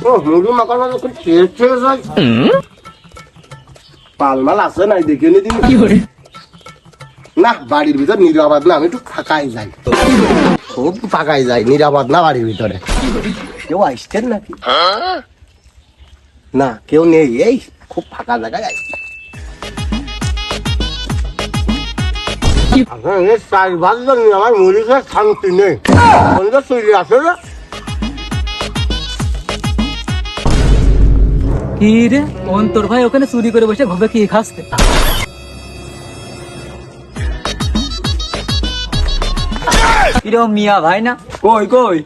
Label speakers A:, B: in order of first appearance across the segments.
A: ও মুড়ি মাখানো যখন খেয়েছে পালমাল আছে নাই দেখে নি দিন না বাড়ির ভিতর নিরাপদ না আমি একটু ফাঁকাই যাই খুব ফাঁকাই যাই নিরাপদ না বাড়ির ভিতরে কেউ আসছেন নাকি না কেউ নেই এই খুব ফাঁকা জায়গায় যাই আমার মুড়ি খেয়ে শান্তি নেই চলে আসে না
B: কি রে কোন তোর ভাই ওখানে চুরি করে বসে ঘুরে কি খাচ্ছে কিরম মিয়া ভাই না কই কই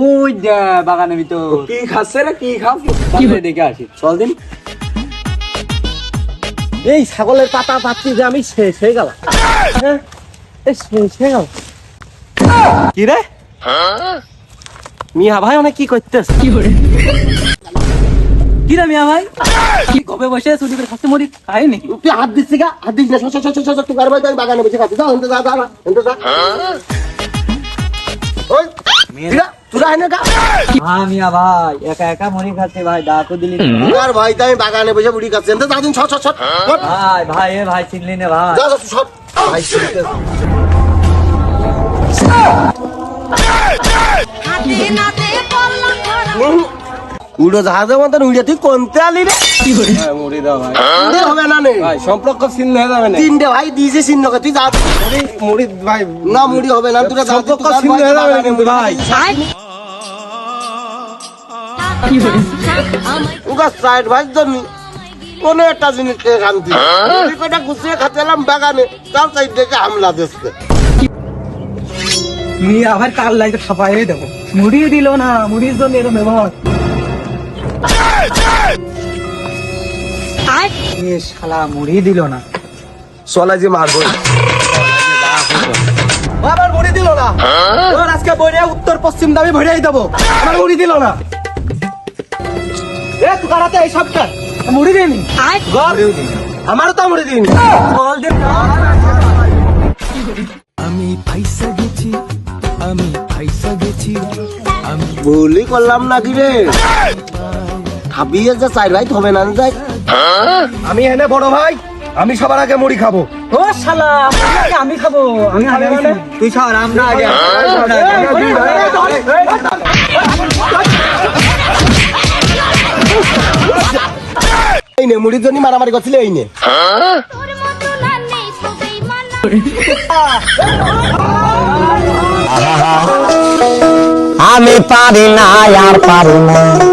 B: ওই যা বাগানের ভিতর কি খাচ্ছে রে কি খাচ্ছে দেখে আসি চল দিন
A: এই ছাগলের পাতা পাচ্ছি যে আমি শেষ হয়ে গেলাম শেষ হয়ে গেল কি রে মিয়া ভাই অনেক কি করতেছ
B: কি রে মিয়া ভাই কি কবে বসে চুরি করে খাচ্ছে মরি খাই নাকি
A: তুই হাত দিচ্ছি গা হাত দিস না তুই কার ভাই বাগানে বসে খাচ্ছি যা যা যা ওই তোরা হয় না গা
B: হ্যাঁ মিয়া ভাই একা একা মরি খাচ্ছে ভাই ডাকও দিলি
A: আর ভাই তো আমি বাগানে বসে বুড়ি খাচ্ছি যা দিন ছট
B: ভাই ভাই এ ভাই চিনলি না ভাই
A: যা সব ভাই উড়ো জাহাজের মতন উড়ে তুই কোনতে আলি রে
B: মরি দাও ভাই
A: হবে না নে
B: ভাই সম্পর্ক চিহ্ন হয়ে যাবে না
A: তিনটে ভাই দিয়েছে চিহ্ন তুই যা
B: মুড়ি ভাই
A: না মুড়ি হবে না তোরা
B: সম্পর্ক চিহ্ন হয়ে যাবে কিন্তু ভাই
A: ওগা সাইড ভাই জমি কোনো একটা জিনিস খেয়ে শান্তি মুড়ি কটা গুছিয়ে খাচ্ছিলাম বাগানে তার সাইড থেকে হামলা দিচ্ছে
B: মিয়া আবার কাল লাইতে খাপাই দেবো মুড়ি দিল না মুড়ির জন্য এরকম ব্যবহার শালা মুড়ি দিল না
A: চলে যে মারবো
B: আবার মুড়ি দিল না তোর আজকে বইরে উত্তর পশ্চিম দাবি ভরিয়ে দেবো আমার মুড়ি দিল না এ তুই কারাতে এই সবটা মুড়ি দিনি
A: আমারও তো মুড়ি দিন
B: বল দিন
C: আমি ফাইসা গেছি
A: ভুলই করলাম নাকি রে খাবিয়ে যে চাই ভাই হবে না যাই
B: আমি এনে বড় ভাই আমি সবার আগে মুড়ি খাবো ও শালা আমি খাবো আমি আগে তুই সর আমরা আগে
A: এই নে মুড়ির জন্য মারামারি করছিলে এই নে
D: আমি পারি না আর পারি না